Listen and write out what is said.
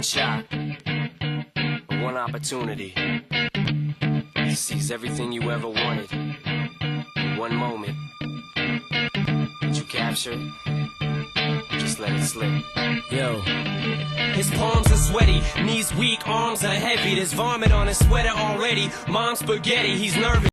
one shot, one opportunity to seize everything you ever wanted in one moment. Did you capture it? Just let it slip. Yo. His palms are sweaty, knees weak, arms are heavy. There's vomit on his sweater already. Mom's spaghetti, he's nervous.